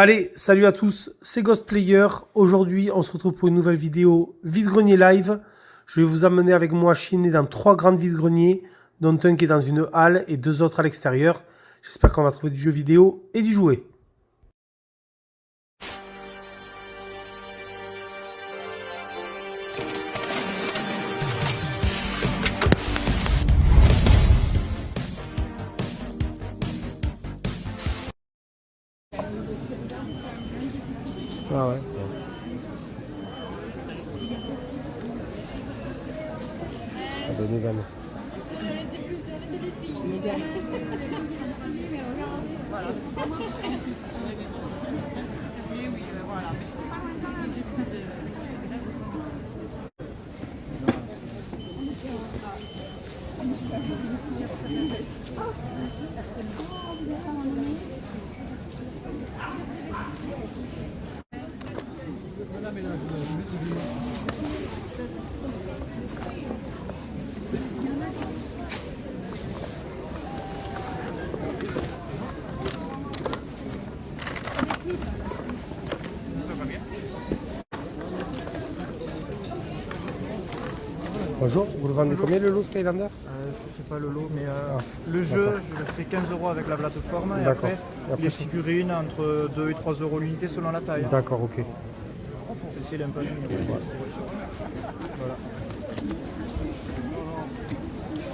Allez, salut à tous, c'est Ghostplayer. Aujourd'hui, on se retrouve pour une nouvelle vidéo vide-grenier live. Je vais vous amener avec moi chiner dans 3 grandes vide-greniers, dont un qui est dans une halle et 2 autres à l'extérieur. J'espère qu'on va trouver du jeu vidéo et du jouet. Ah ouais. Ça donne une gamme. Bonjour, vous le vendez combien le lot Skylander? Je sais pas le lot, mais le jeu, je le fais 15 € avec la plateforme et après les figurines entre 2 et 3 € l'unité selon la taille. D'accord, ok. Celle-ci elle est un peu mignonne. Voilà.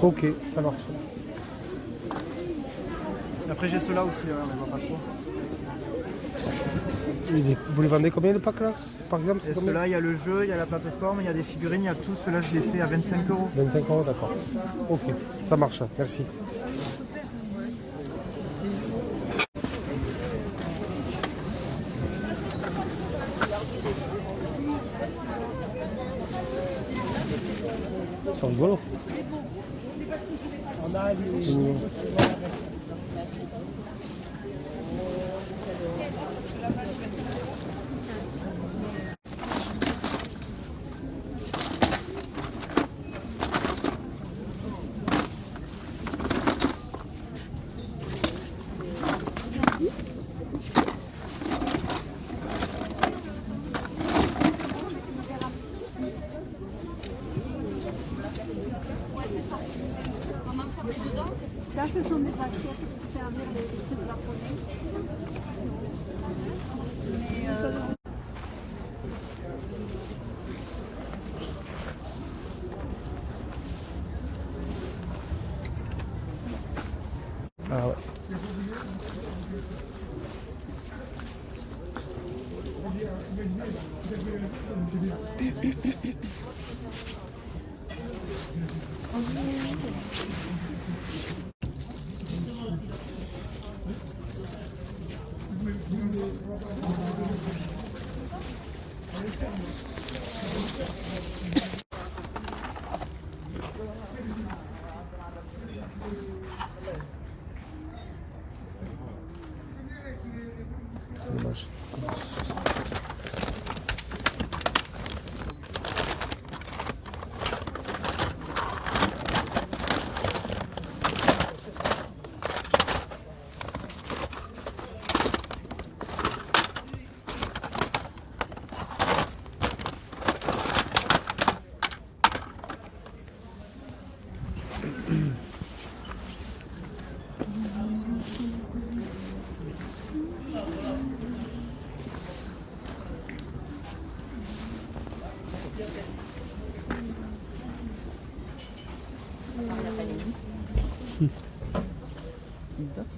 Ok, ça marche. Après j'ai ceux-là aussi, on ne voit pas trop. Vous les vendez combien le pack là? Par exemple, c'est combien? Ceux-là, il y a le jeu, il y a la plateforme, il y a des figurines, il y a tout. Ceux-là, je les fais à 25 €. 25 €, d'accord. Ok, ça marche, merci. C'est rigolo. Ça, ce sont des assiettes pour servir les trucs japonais. Ah ouais. Dommage.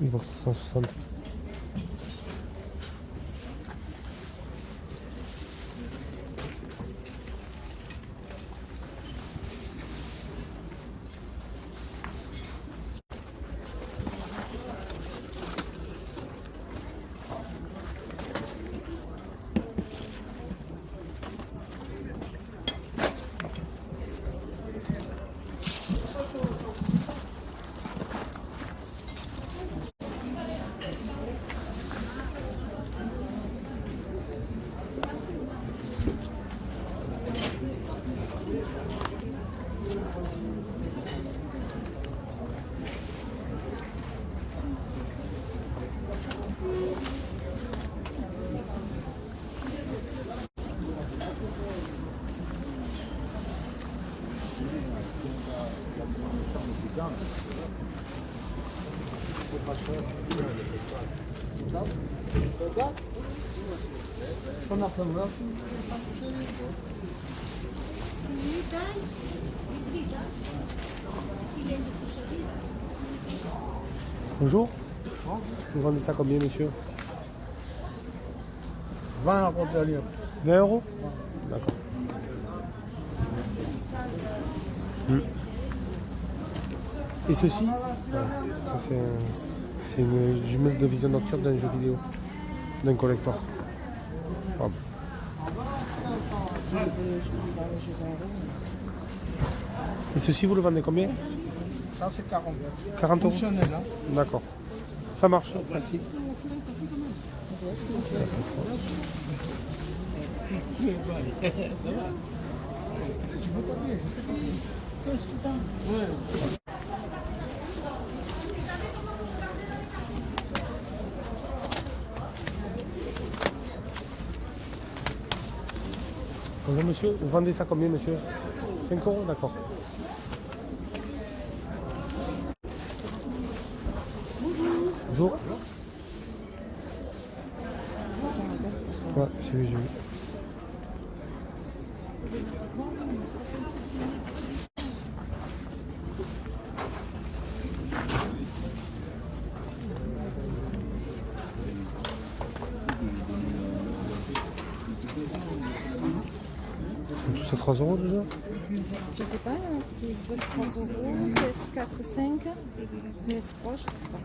Xbox 360. Bonjour. Vous vendez ça combien, monsieur? 20 € de livre. 20 €? D'accord. Et ceci? Ouais. C'est une jumelle de vision nocturne d'un jeu vidéo, d'un collector. Pardon. Et ceci, vous le vendez combien? Ça, c'est 40 €. 40 €? Fonctionnel, hein. D'accord. Ça marche, merci. Bonjour monsieur, vous vendez ça combien monsieur? 5 €, d'accord. Bonjour. Ouais, j'ai vu. Tout ça 3 € déjà? Je sais pas, si Xbox 3 €, PS4 5, PS3, je sais pas.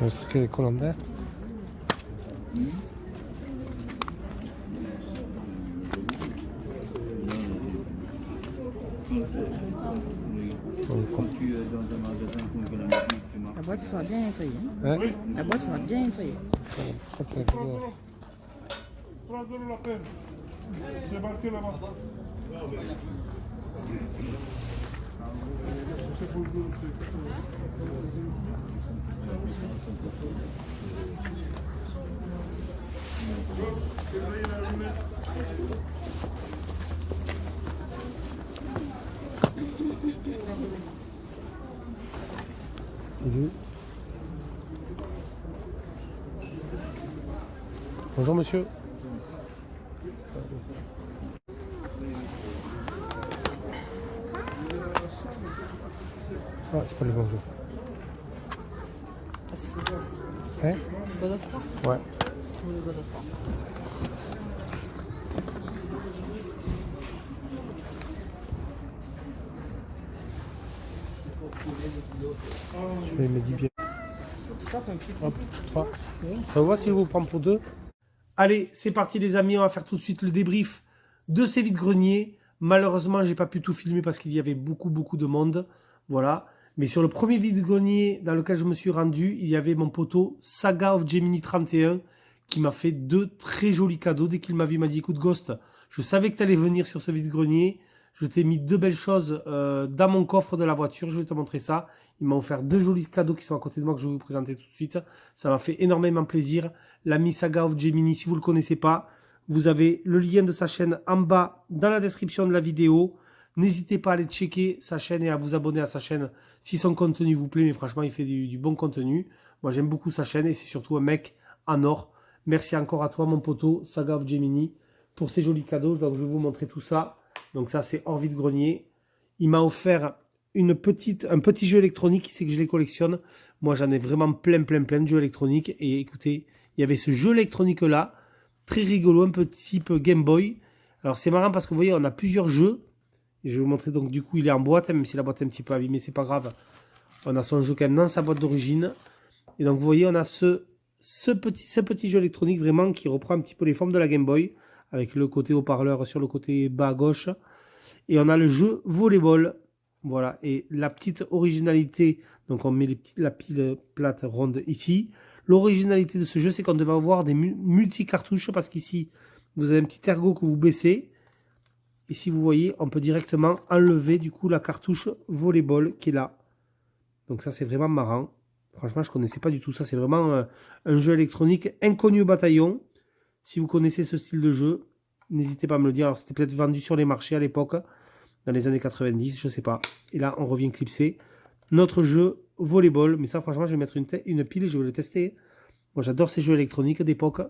Le truc avec Colombaire. La boîte, il faudra bien nettoyer. Hein? La boîte, il faudra bien nettoyer. La peine. C'est marqué là-bas. Bonjour monsieur. Ah, c'est pas le bonjour. C'est Hein? God of War. Ouais. Ou le God of War. Je vais me dire bien. Hop, 3. Ça vous va si je vous prends pour 2? Allez, c'est parti les amis, on va faire tout de suite le débrief de ces vides-greniers. Malheureusement, j'ai pas pu tout filmer parce qu'il y avait beaucoup de monde. Voilà. Mais sur le premier vide-grenier dans lequel je me suis rendu, il y avait mon poteau Saga of Gemini 31 qui m'a fait 2 très jolis cadeaux. Dès qu'il m'a vu, il m'a dit écoute Ghost, je savais que tu allais venir sur ce vide-grenier. Je t'ai mis 2 belles choses dans mon coffre de la voiture. Je vais te montrer ça. Il m'a offert 2 jolis cadeaux qui sont à côté de moi que je vais vous présenter tout de suite. Ça m'a fait énormément plaisir. L'ami Saga of Gemini, si vous ne le connaissez pas, vous avez le lien de sa chaîne en bas dans la description de la vidéo. N'hésitez pas à aller checker sa chaîne et à vous abonner à sa chaîne si son contenu vous plaît. Mais franchement, il fait du bon contenu. Moi, j'aime beaucoup sa chaîne et c'est surtout un mec en or. Merci encore à toi, mon poteau, Saga of Gemini, pour ces jolis cadeaux. Donc, je vais vous montrer tout ça. Donc, ça, c'est hors vide-grenier. Il m'a offert un petit jeu électronique. Il sait que je les collectionne. Moi, j'en ai vraiment plein de jeux électroniques. Et écoutez, il y avait ce jeu électronique-là, très rigolo, un peu type Game Boy. Alors, c'est marrant parce que vous voyez, on a plusieurs jeux. Je vais vous montrer, donc du coup il est en boîte, même si la boîte est un petit peu abîmée, c'est pas grave. On a son jeu quand même dans sa boîte d'origine. Et donc vous voyez, on a ce petit jeu électronique vraiment qui reprend un petit peu les formes de la Game Boy, avec le côté haut-parleur sur le côté bas à gauche. Et on a le jeu volleyball. Voilà, et la petite originalité, donc on met la pile plate ronde ici. L'originalité de ce jeu, c'est qu'on devait avoir des multi-cartouches, parce qu'ici, vous avez un petit ergot que vous baissez. Et si vous voyez, on peut directement enlever du coup la cartouche volleyball qui est là. Donc ça c'est vraiment marrant. Franchement, je connaissais pas du tout ça. C'est vraiment un jeu électronique inconnu au bataillon. Si vous connaissez ce style de jeu, n'hésitez pas à me le dire. Alors, c'était peut-être vendu sur les marchés à l'époque, dans les années 90, je sais pas. Et là, on revient clipser. Notre jeu volleyball. Mais ça, franchement, je vais mettre une pile et je vais le tester. Moi, j'adore ces jeux électroniques d'époque.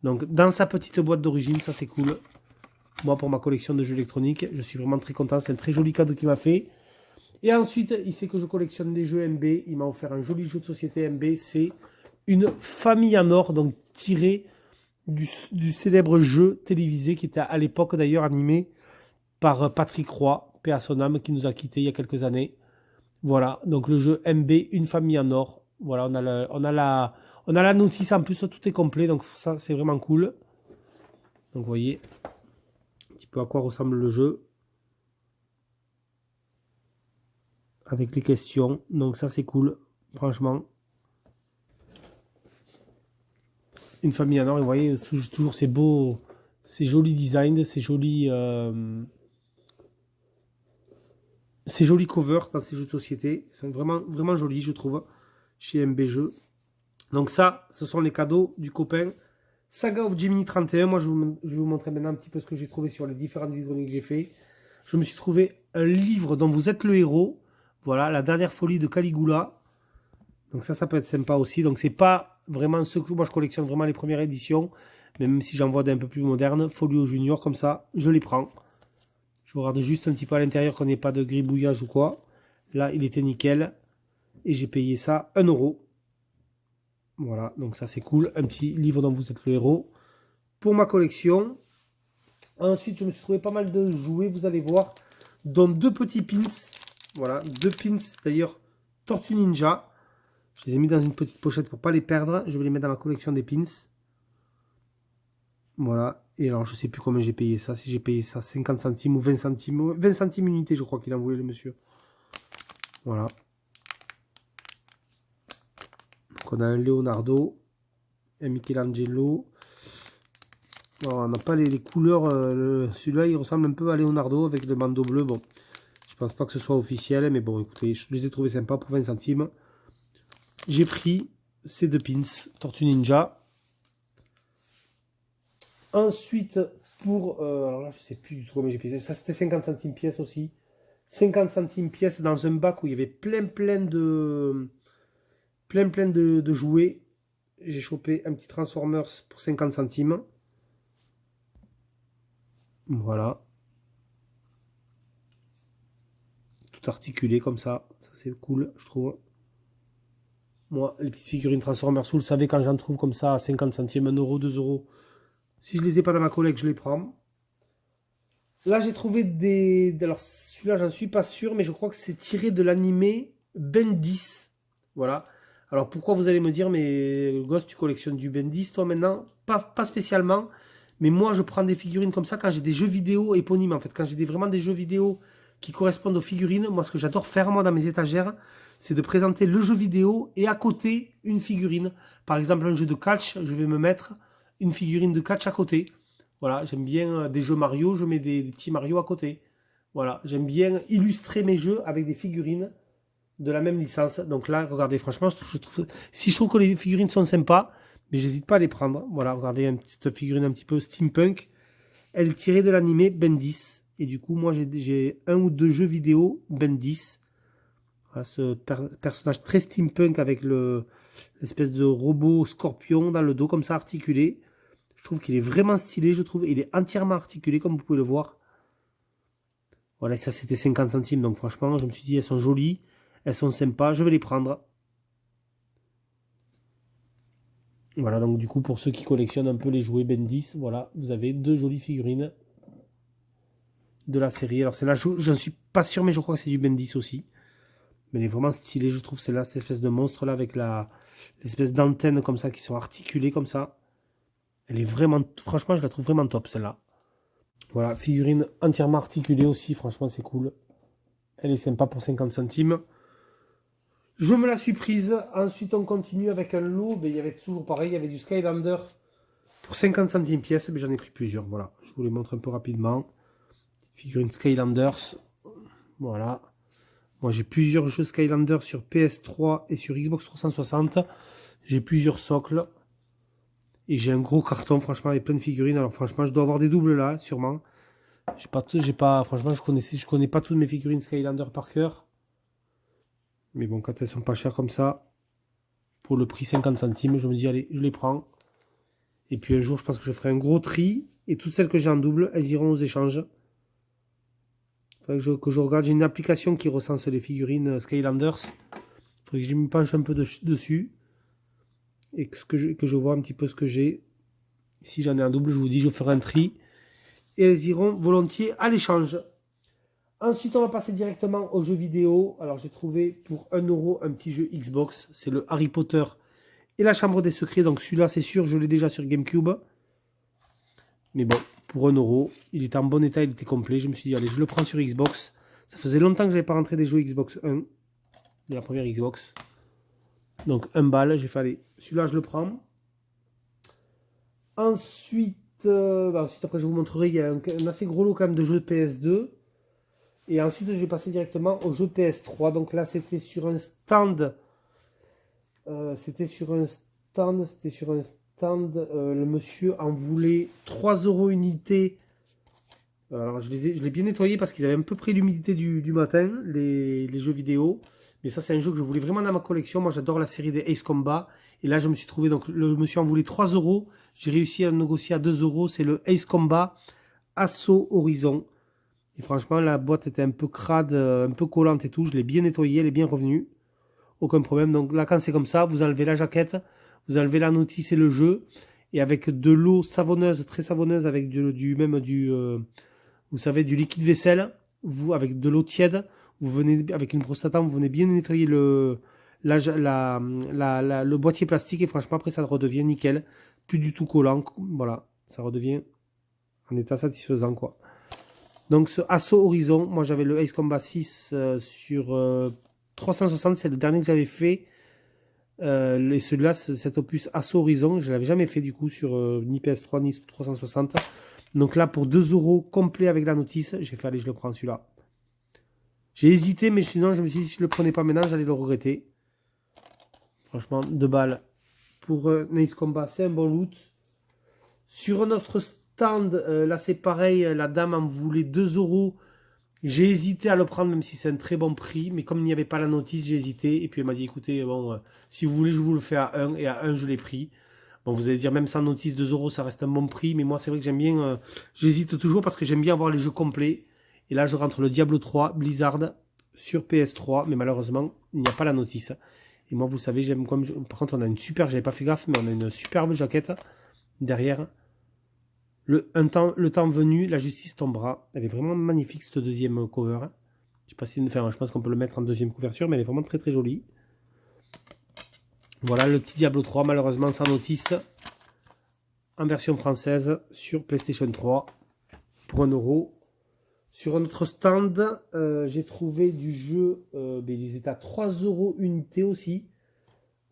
Donc, dans sa petite boîte d'origine, ça, c'est cool. Moi, pour ma collection de jeux électroniques, je suis vraiment très content. C'est un très joli cadeau qu'il m'a fait. Et ensuite, il sait que je collectionne des jeux MB. Il m'a offert un joli jeu de société MB. C'est une famille en or, donc tiré du célèbre jeu télévisé qui était à l'époque d'ailleurs animé par Patrick Roy, paix à son âme, qui nous a quittés il y a quelques années. Voilà, donc le jeu MB, une famille en or. Voilà, on a la notice en plus, tout est complet, donc ça c'est vraiment cool. Donc vous voyez un petit peu à quoi ressemble le jeu. Avec les questions, donc ça c'est cool, franchement. Une famille en or, et vous voyez toujours ces beaux, ces jolis designs, ces jolis covers dans ces jeux de société. Ils sont vraiment, vraiment jolis, je trouve, chez MB Jeux. Donc ça, ce sont les cadeaux du copain Saga of Gemini 31. Moi, je vais vous montrer maintenant un petit peu ce que j'ai trouvé sur les différentes vidéos que j'ai fait. Je me suis trouvé un livre dont vous êtes le héros. Voilà, la dernière folie de Caligula. Donc ça peut être sympa aussi. Donc c'est pas vraiment ce que moi je collectionne vraiment les premières éditions. Même si j'en vois d'un peu plus moderne. Folio Junior, comme ça, je les prends. Je regarde juste un petit peu à l'intérieur qu'on n'ait pas de gribouillage ou quoi. Là, il était nickel. Et j'ai payé ça 1 €. Voilà, donc ça c'est cool. Un petit livre dont vous êtes le héros. Pour ma collection. Ensuite, je me suis trouvé pas mal de jouets, vous allez voir. Dont 2 petits pins. Voilà, 2 pins d'ailleurs Tortue Ninja. Je les ai mis dans une petite pochette pour ne pas les perdre. Je vais les mettre dans ma collection des pins. Voilà. Et alors, je sais plus combien j'ai payé ça. Si j'ai payé ça 50 centimes ou 20 centimes. 20 centimes unité, je crois qu'il en voulait le monsieur. Voilà. Donc, on a un Leonardo. Un Michelangelo. Alors, on n'a pas les couleurs. Celui-là, il ressemble un peu à Leonardo avec le bandeau bleu. Bon, je pense pas que ce soit officiel. Mais bon, écoutez, je les ai trouvés sympas pour 20 centimes. J'ai pris ces 2 pins Tortue Ninja. Ensuite, pour... alors là, je sais plus du tout combien j'ai payé. Ça, c'était 50 centimes pièce aussi. 50 centimes pièce dans un bac où il y avait plein de jouets. J'ai chopé un petit Transformers pour 50 centimes. Voilà. Tout articulé comme ça. Ça, c'est cool, je trouve. Moi, les petites figurines Transformers, vous le savez, quand j'en trouve comme ça à 50 centimes, 1 €, 2 €, si je les ai pas dans ma collecte, je les prends. Là, j'ai trouvé des... Alors, celui-là, j'en suis pas sûr, mais je crois que c'est tiré de l'animé Ben 10. Voilà. Alors, pourquoi vous allez me dire, mais gosse, tu collectionnes du Ben 10, toi, maintenant? Pas spécialement, mais moi, je prends des figurines comme ça quand j'ai des jeux vidéo éponymes, en fait. Quand j'ai vraiment des jeux vidéo qui correspondent aux figurines, moi, ce que j'adore faire, moi, dans mes étagères, c'est de présenter le jeu vidéo et à côté, une figurine. Par exemple, un jeu de catch, je vais me mettre une figurine de catch à côté. Voilà, j'aime bien des jeux Mario, je mets des petits Mario à côté. Voilà, j'aime bien illustrer mes jeux avec des figurines de la même licence. Donc là, regardez, franchement, si je trouve que les figurines sont sympas, mais j'hésite pas à les prendre. Voilà, regardez, une petite figurine un petit peu steampunk. Elle est tirée de l'animé Ben 10. Et du coup, moi, j'ai 1 ou 2 jeux vidéo Ben 10. Voilà, ce personnage très steampunk avec l'espèce de robot scorpion dans le dos, comme ça, articulé. Je trouve qu'il est vraiment stylé, je trouve. Il est entièrement articulé, comme vous pouvez le voir. Voilà, ça, c'était 50 centimes. Donc, franchement, je me suis dit, elles sont jolies. Elles sont sympas. Je vais les prendre. Voilà, donc, du coup, pour ceux qui collectionnent un peu les jouets Ben 10, voilà, vous avez 2 jolies figurines de la série. Alors, celle-là, je ne suis pas sûr, mais je crois que c'est du Ben 10 aussi. Mais elle est vraiment stylée, je trouve, celle-là, cette espèce de monstre-là, avec l'espèce d'antennes comme ça, qui sont articulées comme ça. Elle est vraiment, franchement, je la trouve vraiment top, celle-là. Voilà, figurine entièrement articulée aussi, franchement, c'est cool. Elle est sympa pour 50 centimes. Je me la suis prise. Ensuite, on continue avec un lot. Mais il y avait toujours pareil, il y avait du Skylander pour 50 centimes pièce. Mais j'en ai pris plusieurs, voilà. Je vous les montre un peu rapidement. Petite figurine Skylanders. Voilà. Moi, j'ai plusieurs jeux Skylander sur PS3 et sur Xbox 360. J'ai plusieurs socles. Et j'ai un gros carton, franchement, avec plein de figurines. Alors, franchement, je dois avoir des doubles là, sûrement. Franchement, je connais pas toutes mes figurines Skylander par cœur. Mais bon, quand elles sont pas chères comme ça, pour le prix 50 centimes, je me dis, allez, je les prends. Et puis un jour, je pense que je ferai un gros tri. Et toutes celles que j'ai en double, elles iront aux échanges. Il faudrait que je regarde. J'ai une application qui recense les figurines Skylanders. Il faudrait que je me penche un peu dessus. Et que je vois un petit peu ce que j'ai. Si j'en ai un double, je vous dis, je ferai un tri. Et elles iront volontiers à l'échange. Ensuite, on va passer directement aux jeux vidéo. Alors, j'ai trouvé pour 1 € un petit jeu Xbox. C'est le Harry Potter et la Chambre des Secrets. Donc, celui-là, c'est sûr, je l'ai déjà sur GameCube. Mais bon, pour 1 €, il était en bon état, il était complet. Je me suis dit, allez, je le prends sur Xbox. Ça faisait longtemps que je n'avais pas rentré des jeux Xbox 1, de la première Xbox. Donc, 1 balle, j'ai fait, allez, celui-là, je le prends. Ensuite, après, je vous montrerai, il y a un assez gros lot quand même de jeux PS2. Et ensuite, je vais passer directement au jeu PS3. Donc là, c'était sur un stand. Le monsieur en voulait 3 € unité. Alors, je l'ai bien nettoyé parce qu'ils avaient un peu pris l'humidité du matin, les jeux vidéo. Mais ça, c'est un jeu que je voulais vraiment dans ma collection. Moi, j'adore la série des Ace Combat. Et là, je me suis trouvé, donc le monsieur en voulait 3 €. J'ai réussi à négocier à 2 €. C'est le Ace Combat Assaut Horizon. Et franchement, la boîte était un peu crade, un peu collante et tout. Je l'ai bien nettoyée, elle est bien revenue. Aucun problème. Donc là, quand c'est comme ça, vous enlevez la jaquette, vous enlevez la notice et le jeu. Et avec de l'eau savonneuse, très savonneuse, avec vous savez, du liquide vaisselle, avec de l'eau tiède, vous venez, avec une brosse à dents, vous venez bien nettoyer le boîtier plastique. Et franchement, après, ça redevient nickel. Plus du tout collant. Voilà, ça redevient en état satisfaisant, quoi. Donc ce Assaut Horizon, moi j'avais le Ace Combat 6 sur 360, c'est le dernier que j'avais fait. Et celui-là, cet opus Assaut Horizon, je ne l'avais jamais fait du coup sur ni PS3 ni 360. Donc là, pour 2 € complet avec la notice, j'ai fait, allez, je le prends celui-là. J'ai hésité, mais sinon je me suis dit, si je ne le prenais pas maintenant, j'allais le regretter. Franchement, 2 balles pour Ace Combat, c'est un bon loot. Sur notre stand, là c'est pareil, la dame en voulait 2 €. J'ai hésité à le prendre, même si c'est un très bon prix. Mais comme il n'y avait pas la notice, j'ai hésité. Et puis elle m'a dit, écoutez, bon, si vous voulez, je vous le fais à 1. Et à 1, je l'ai pris. Bon, vous allez dire, même sans notice, 2 €, ça reste un bon prix. Mais moi, c'est vrai que j'aime bien, j'hésite toujours parce que j'aime bien avoir les jeux complets. Et là, je rentre le Diablo 3 Blizzard sur PS3. Mais malheureusement, il n'y a pas la notice. Et moi, vous savez, j'aime comme... Par contre, on a une super, j'avais pas fait gaffe, mais on a une superbe jaquette derrière. Le temps venu, la justice tombera. Elle est vraiment magnifique, cette deuxième cover. Je sais pas si, enfin, je pense qu'on peut le mettre en deuxième couverture, mais elle est vraiment très très jolie. Voilà le petit Diablo 3, malheureusement sans notice, en version française sur PlayStation 3 pour 1 €. Sur un autre stand, j'ai trouvé du jeu, ils étaient à 3 € unité aussi.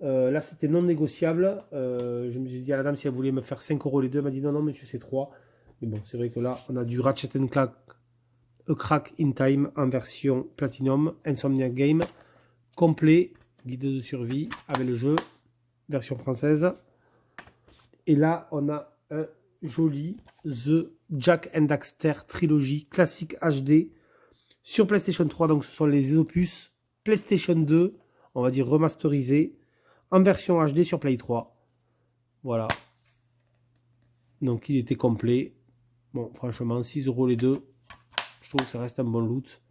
Là, c'était non négociable. Je me suis dit à la dame si elle voulait me faire 5 € les deux. Elle m'a dit non, non, monsieur, c'est 3. Mais bon, c'est vrai que là, on a du Ratchet & Clank A Crack in Time en version Platinum, Insomniac Game, complet, guide de survie avec le jeu, version française. Et là, on a un joli The Jak and Daxter Trilogy classique HD sur PlayStation 3. Donc, ce sont les opus PlayStation 2, on va dire remasterisés, en version HD sur Play 3. Voilà. Donc il était complet. Bon, franchement, 6 € les deux. Je trouve que ça reste un bon loot.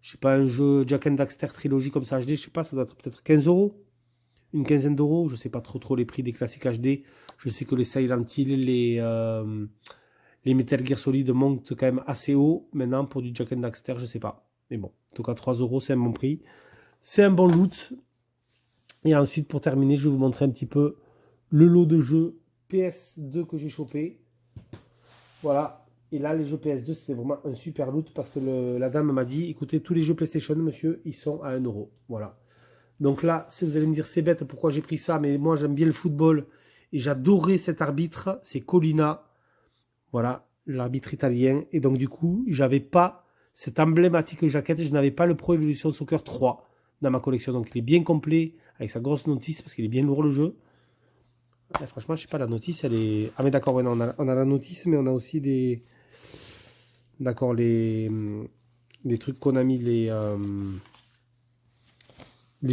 Je sais pas, un jeu Jak and Daxter Trilogy comme ça HD, je sais pas, ça doit être peut-être 15 €. Une quinzaine d'euros. Je sais pas trop les prix des classiques HD. Je sais que les Silent Hill, les Metal Gear Solid montent quand même assez haut. Maintenant, pour du Jak and Daxter, je sais pas. Mais bon, en tout cas, 3 €, c'est un bon prix. C'est un bon loot. Et ensuite, pour terminer, je vais vous montrer un petit peu le lot de jeux PS2 que j'ai chopé. Voilà. Et là, les jeux PS2, c'était vraiment un super loot parce que la dame m'a dit, écoutez, tous les jeux PlayStation, monsieur, ils sont à 1 €. Voilà. Donc là, si vous allez me dire, c'est bête, pourquoi j'ai pris ça? Mais moi, j'aime bien le football et j'adorais cet arbitre. C'est Colina. Voilà, l'arbitre italien. Et donc, du coup, j'avais pas cette emblématique jaquette. Je n'avais pas le Pro Evolution Soccer 3 dans ma collection. Donc il est bien complet avec sa grosse notice parce qu'il est bien lourd le jeu. Ouais, franchement, je sais pas, la notice, elle est... Ah mais d'accord, ouais, non, on a la notice, mais on a aussi des... D'accord, les trucs Konami, les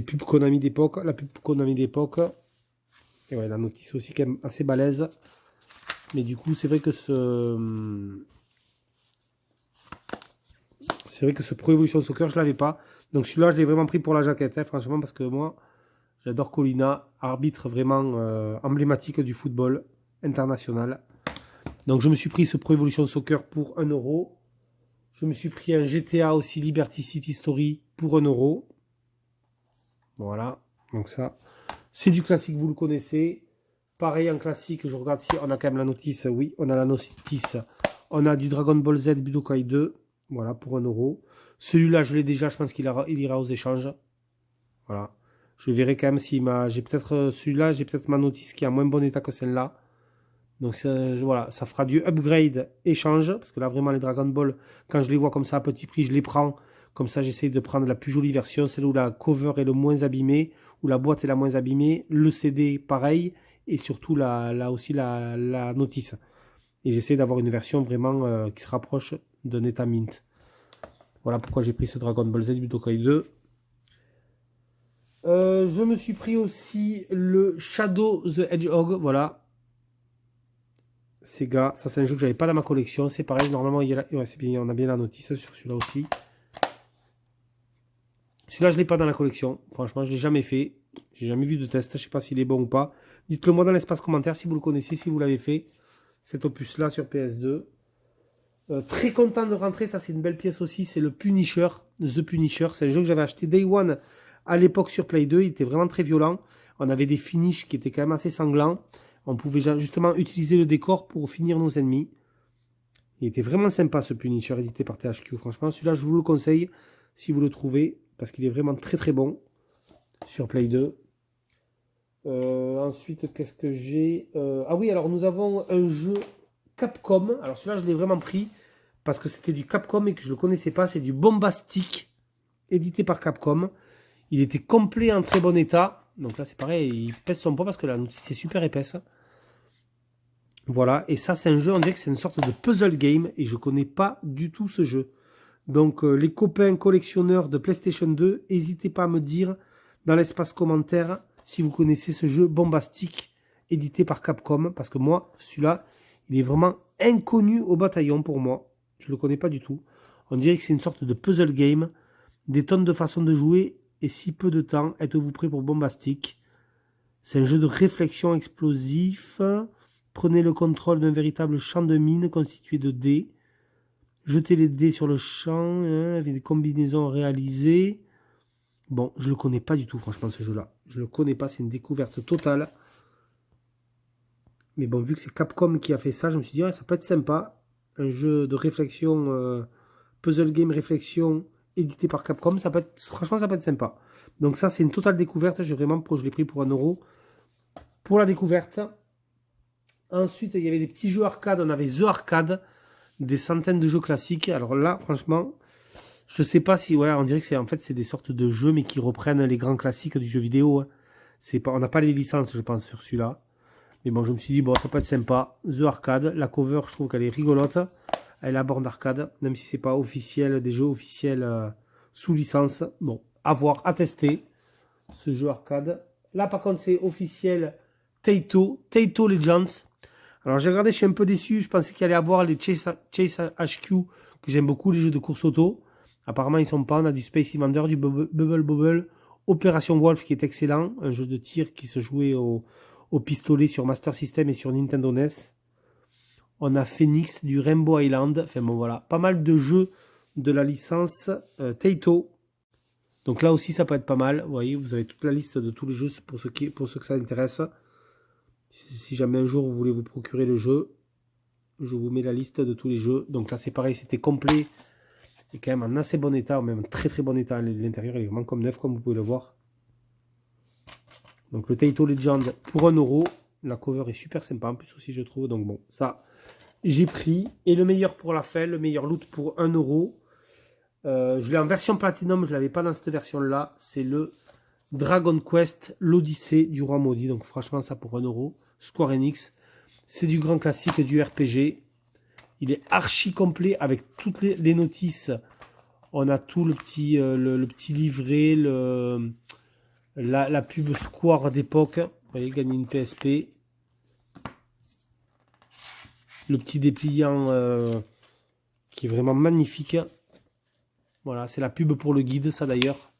pubs Konami d'époque, la pub Konami d'époque. Et ouais, la notice aussi quand même assez balèze. Mais du coup, c'est vrai que ce Pro Evolution Soccer, je l'avais pas. Donc celui-là, je l'ai vraiment pris pour la jaquette, hein, franchement, parce que moi, j'adore Colina, arbitre vraiment emblématique du football international. Donc je me suis pris ce Pro Evolution Soccer pour 1 €. Je me suis pris un GTA aussi, Liberty City Story, pour 1 €. Voilà, donc ça, c'est du classique, vous le connaissez. Pareil en classique, je regarde si on a quand même la notice. Oui, on a la notice. On a du Dragon Ball Z Budokai 2. Voilà, pour 1 €. Celui-là, je l'ai déjà, je pense qu'il ira aux échanges. Voilà. Je verrai quand même si j'ai peut-être celui-là, j'ai peut-être ma notice qui est en moins bon état que celle-là. Donc voilà, ça fera du upgrade échange. Parce que là, vraiment, les Dragon Ball, quand je les vois comme ça à petit prix, je les prends. Comme ça, j'essaie de prendre la plus jolie version, celle où la cover est le moins abîmée, où la boîte est la moins abîmée. Le CD, pareil. Et surtout, là aussi, la notice. Et j'essaie d'avoir une version vraiment qui se rapproche d'un état mint. Voilà pourquoi j'ai pris ce Dragon Ball Z Budokai 2. Je me suis pris aussi le Shadow the Hedgehog, voilà. Sega, ça c'est un jeu que j'avais pas dans ma collection, c'est pareil, normalement il y a ouais, c'est bien, on a bien la notice sur celui-là aussi. Celui-là je l'ai pas dans la collection, franchement je l'ai jamais fait, j'ai jamais vu de test, je sais pas s'il est bon ou pas. Dites-le moi dans l'espace commentaire si vous le connaissez, si vous l'avez fait, cet opus là sur PS2. Très content de rentrer, ça c'est une belle pièce aussi, c'est le Punisher, The Punisher, c'est un jeu que j'avais acheté Day One à l'époque sur Play 2, il était vraiment très violent. On avait des finishes qui étaient quand même assez sanglants. On pouvait justement utiliser le décor pour finir nos ennemis. Il était vraiment sympa ce Punisher édité par THQ. Franchement, celui-là, je vous le conseille si vous le trouvez. Parce qu'il est vraiment très très bon sur Play 2. Ensuite, qu'est-ce que j'ai ah oui, alors nous avons un jeu Capcom. Alors celui-là, je l'ai vraiment pris parce que c'était du Capcom et que je ne le connaissais pas. C'est du Bombastic édité par Capcom. Il était complet en très bon état. Donc là, c'est pareil, il pèse son poids parce que la notice est super épaisse. Voilà, et ça, c'est un jeu, on dirait que c'est une sorte de puzzle game. Et je ne connais pas du tout ce jeu. Donc, les copains collectionneurs de PlayStation 2, n'hésitez pas à me dire dans l'espace commentaire si vous connaissez ce jeu Bombastic édité par Capcom. Parce que moi, celui-là, il est vraiment inconnu au bataillon pour moi. Je ne le connais pas du tout. On dirait que c'est une sorte de puzzle game. Des tonnes de façons de jouer. Et si peu de temps, êtes-vous prêts pour Bombastic? C'est un jeu de réflexion explosif. Prenez le contrôle d'un véritable champ de mine constitué de dés. Jetez les dés sur le champ avec des combinaisons réalisées. Bon, je ne le connais pas du tout, franchement, ce jeu-là. Je ne le connais pas, c'est une découverte totale. Mais bon, vu que c'est Capcom qui a fait ça, je me suis dit, ouais, ça peut être sympa. Un jeu de réflexion, puzzle game réflexion, édité par Capcom, ça peut être, franchement ça peut être sympa. Donc ça c'est une totale découverte, je l'ai pris pour 1 € pour la découverte. Ensuite il y avait des petits jeux arcade, on avait The Arcade, des centaines de jeux classiques. Alors là franchement, je sais pas si, ouais, on dirait que c'est en fait c'est des sortes de jeux mais qui reprennent les grands classiques du jeu vidéo. C'est pas, on n'a pas les licences je pense sur celui-là. Mais bon je me suis dit bon ça peut être sympa. The Arcade, la cover je trouve qu'elle est rigolote. Elle a borne d'arcade, même si c'est pas officiel, des jeux officiels sous licence. Bon, à voir, à tester, ce jeu arcade. Là, par contre, c'est officiel Taito Legends. Alors, j'ai regardé, je suis un peu déçu. Je pensais qu'il allait avoir les Chase HQ, que j'aime beaucoup, les jeux de course auto. Apparemment, ils sont pas. On a du Space Invader, du Bubble, Opération Wolf, qui est excellent. Un jeu de tir qui se jouait au pistolet sur Master System et sur Nintendo NES. On a Phoenix, du Rainbow Island. Enfin bon, voilà. Pas mal de jeux de la licence Taito. Donc là aussi, ça peut être pas mal. Vous voyez, vous avez toute la liste de tous les jeux pour ceux que ça intéresse. Si jamais un jour vous voulez vous procurer le jeu, je vous mets la liste de tous les jeux. Donc là, c'est pareil, c'était complet. Et quand même en assez bon état, même très très bon état. L'intérieur, il est vraiment comme neuf, comme vous pouvez le voir. Donc le Taito Legend pour 1 €. La cover est super sympa en plus aussi, je trouve. Donc bon, ça... j'ai pris, et le meilleur pour la fin, le meilleur loot pour 1 €, Je l'ai en version Platinum, je ne l'avais pas dans cette version-là. C'est le Dragon Quest, l'Odyssée du Roi Maudit. Donc franchement, ça pour 1 €. Square Enix. C'est du grand classique du RPG. Il est archi complet avec toutes les notices. On a tout le petit livret, la pub Square d'époque. Vous voyez, gagner une PSP. Le petit dépliant qui est vraiment magnifique. Voilà, c'est la pub pour le guide, ça d'ailleurs.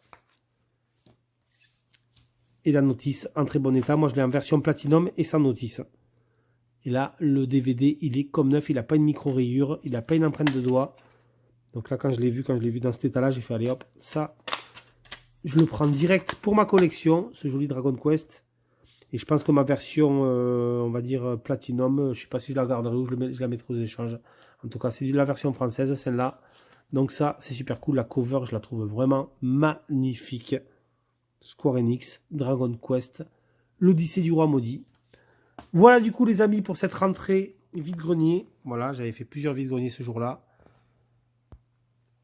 Et la notice en très bon état. Moi, je l'ai en version Platinum et sans notice. Et là, le DVD, il est comme neuf. Il n'a pas une micro-rayure. Il n'a pas une empreinte de doigt. Donc là, quand je l'ai vu dans cet état-là, j'ai fait, allez hop, ça, je le prends direct pour ma collection, ce joli Dragon Quest. Et je pense que ma version, on va dire Platinum, je ne sais pas si je la garderai ou je la mettrai aux échanges. En tout cas, c'est la version française, celle-là. Donc ça, c'est super cool. La cover, je la trouve vraiment magnifique. Square Enix, Dragon Quest, l'Odyssée du Roi Maudit. Voilà du coup les amis pour cette rentrée vide-grenier. Voilà, j'avais fait plusieurs vide-greniers ce jour-là.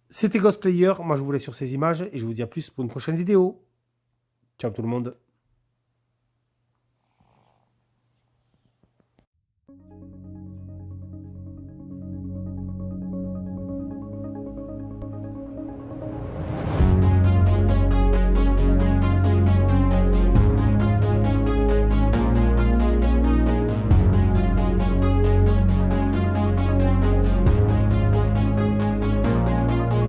C'était Ghostplayer. Moi, je vous laisse sur ces images et je vous dis à plus pour une prochaine vidéo. Ciao tout le monde.